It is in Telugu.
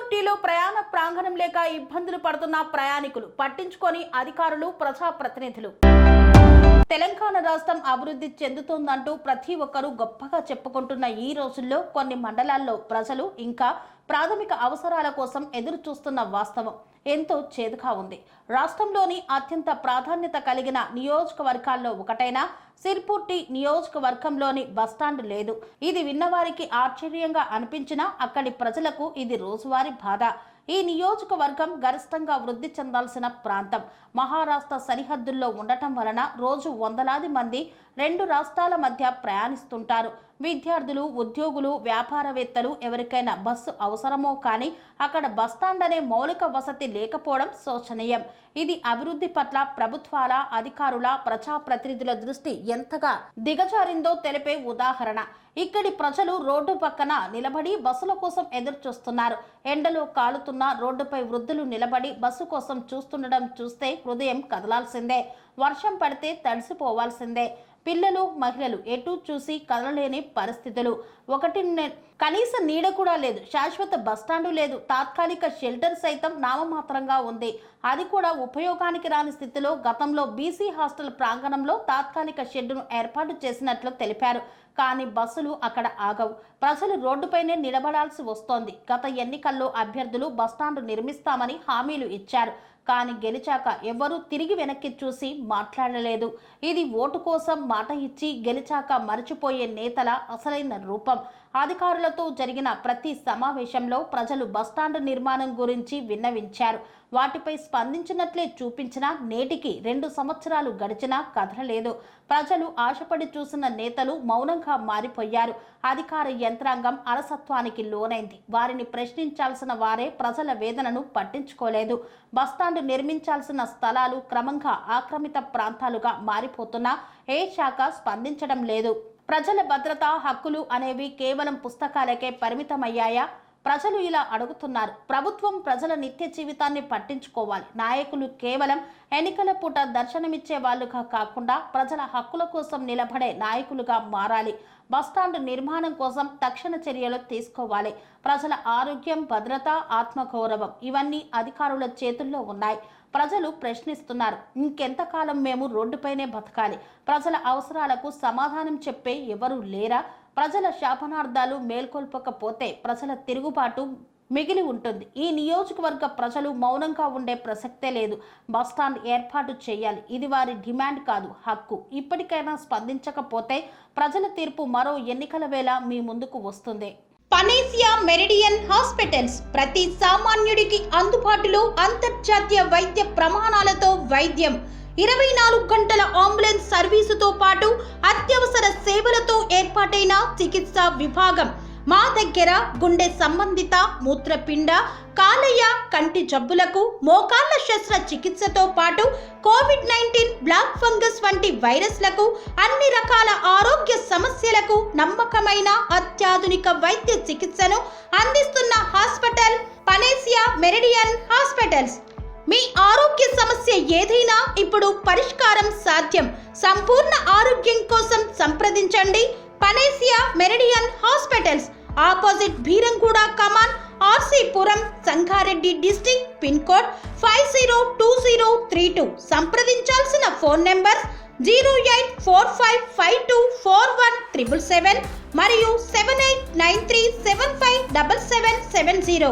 సిర్పూర్లో ప్రయాణ ప్రాంగణం లేక ఇబ్బందులు పడుతున్న ప్రయాణికులు పట్టించుకొని అధికారులు ప్రజాప్రతినిధులు. తెలంగాణ రాష్ట్రం అభివృద్ధి చెందుతోందంటూ ప్రతి ఒక్కరూ గొప్పగా చెప్పుకుంటున్న ఈ రోజుల్లో కొన్ని మండలాల్లో ప్రజలు ఇంకా ప్రాథమిక అవసరాల కోసం ఎదురు చూస్తున్న వాస్తవం ఎంతో చేదుగా ఉంది. రాష్ట్రంలోని అత్యంత ప్రాధాన్యత కలిగిన నియోజకవర్గాల్లో ఒకటైన సిర్పూర్ నియోజకవర్గంలోని బస్టాండ్ లేదు. ఇది విన్నవారికి ఆశ్చర్యంగా అనిపించినా అక్కడి ప్రజలకు ఇది రోజువారీ బాధ. ఈ నియోజకవర్గం గరిష్టంగా వృద్ధి చెందాల్సిన ప్రాంతం. మహారాష్ట్ర సరిహద్దుల్లో ఉండటం వలన రోజు వందలాది మంది రెండు రాష్ట్రాల మధ్య ప్రయాణిస్తుంటారు. విద్యార్థులు, ఉద్యోగులు, వ్యాపారవేత్తలు ఎవరికైనా బస్సు అవసరమో కానీ అక్కడ బస్టాండ్ అనే మౌలిక వసతి లేకపోవడం శోచనీయం. ఇది అభివృద్ధి పట్ల ప్రభుత్వాల, అధికారుల, ప్రజాప్రతినిధుల దృష్టి ఎంతగా దిగజారిందో తెలిపే ఉదాహరణ. ఇక్కడి ప్రజలు రోడ్డు పక్కన నిలబడి బస్సుల కోసం ఎదురు చూస్తున్నారు. ఎండలో కాలుతున్న రోడ్డుపై వృద్ధులు నిలబడి బస్సు కోసం చూస్తుండడం చూస్తే హృదయం కదలాల్సిందే. వర్షం పడితే తడిసిపోవాల్సిందే. పిల్లలు, మహిళలు ఎటు చూసి కదలలేని పరిస్థితులు. కనీస నీడ కూడా లేదు. శాశ్వత బస్టాండు లేదు. తాత్కాలిక షెల్టర్ సైతం నామమాత్రంగా ఉంది. అది కూడా ఉపయోగానికి రాని స్థితిలో. గతంలో బీసీ హాస్టల్ ప్రాంగణంలో తాత్కాలిక షెడ్డును ఏర్పాటు చేసినట్లు తెలిపారు. కానీ బస్సులు అక్కడ ఆగవు. ప్రజలు రోడ్డుపైనే నిలబడాల్సి వస్తోంది. గత ఎన్నికల్లో అభ్యర్థులు బస్టాండు నిర్మిస్తామని హామీలు ఇచ్చారు. కానీ గెలిచాక ఎవరూ తిరిగి వెనక్కి చూసి మాట్లాడలేదు. ఇది ఓటు కోసం మాట ఇచ్చి గెలిచాక మరచిపోయే నేతల అసలైన రూపం. అధికారులతో జరిగిన ప్రతి సమావేశంలో ప్రజలు బస్టాండ్ నిర్మాణం గురించి విన్నవించారు. వాటిపై స్పందించినట్లే చూపించినా నేటికి 2 సంవత్సరాలు గడిచినా కదలలేదు. ప్రజలు ఆశపడి చూసిన నేతలు మౌనంగా మారిపోయారు. అధికార యంత్రాంగం అలసత్వానికి లోనైంది. వారిని ప్రశ్నించాల్సిన వారే ప్రజల వేదనను పట్టించుకోలేదు. బస్టాండ్ నిర్మించాల్సిన స్థలాలు క్రమంగా ఆక్రమిత ప్రాంతాలుగా మారిపోతున్నా ఏ శాఖ స్పందించడం లేదు. ప్రజల భద్రత, హక్కులు అనేవి కేవలం పుస్తకాలకే పరిమితమయ్యాయా? ప్రజలు ఇలా అడుగుతున్నారు. ప్రభుత్వం ప్రజల నిత్య జీవితాన్ని పట్టించుకోవాలి. నాయకులు కేవలం ఎన్నికల పూట దర్శనమిచ్చే వాళ్ళుగా కాకుండా ప్రజల హక్కుల కోసం నిలబడే నాయకులుగా మారాలి. బస్టాండ్ నిర్మాణం కోసం తక్షణ చర్యలు తీసుకోవాలి. ప్రజల ఆరోగ్యం, భద్రత, ఆత్మగౌరవం ఇవన్నీ అధికారుల చేతుల్లో ఉన్నాయి. ప్రజలు ప్రశ్నిస్తున్నారు. ఇంకెంతకాలం మేము రోడ్డుపైనే బతకాలి? ప్రజల అవసరాలకు సమాధానం చెప్పే ఎవరు లేరా? ప్రజల శాపనార్థాలు మేల్కొల్పకపోతే ప్రజల తిరుగుబాటు మిగిలి ఉంటుంది. ఈ నియోజకవర్గ ప్రజలు మౌనంగా ఉండే ప్రసక్తే లేదు. బస్టాండ్ ఏర్పాటు చేయాలి. ఇది వారి డిమాండ్ కాదు, హక్కు. ఇప్పటికైనా స్పందించకపోతే ప్రజల తీర్పు మరో ఎన్నికల వేళ మీ ముందుకు వస్తుంది. పనేసియా మెరిడియన్ హాస్పిటల్స్ ప్రతి సామాన్యుడికి అందుబాటులో అంతర్జాతీయ వైద్య ప్రమాణాలతో వైద్యం, 24 గంటల అంబులెన్స్ సర్వీసుతో పాటు అత్యవసర సేవలతో ఏర్పాటైన చికిత్సా విభాగం. మా దగ్గర గుండె సంబంధిత, మూత్రపిండ, కాలేయ, కంటి జబ్బులకు, మోకాళ్ల శస్త్రచికిత్సతో పాటు కోవిడ్-19, బ్లాక్ ఫంగస్ వంటి వైరస్లకు, అన్ని రకాల ఆరోగ్య సమస్యలకు నమ్మకమైన అత్యాధునిక వైద్య చికిత్సను అందిస్తున్న హాస్పిటల్ పనేసియా మెరిడియన్ హాస్పిటల్స్. మీ ఆరోగ్య సమస్య ఏదైనా ఇప్పుడు పరిష్కారం సాధ్యం. సంపూర్ణ ఆరోగ్యం కోసం సంప్రదించండి Panacea Meridian hospitals. Opposite Beeramguda కమాన్, RC Puram, Sangareddy district. Pin code 502032. సంప్రదించాల్సిన ఫోన్ నెంబర్ 0845524177 మరియు 7893757770.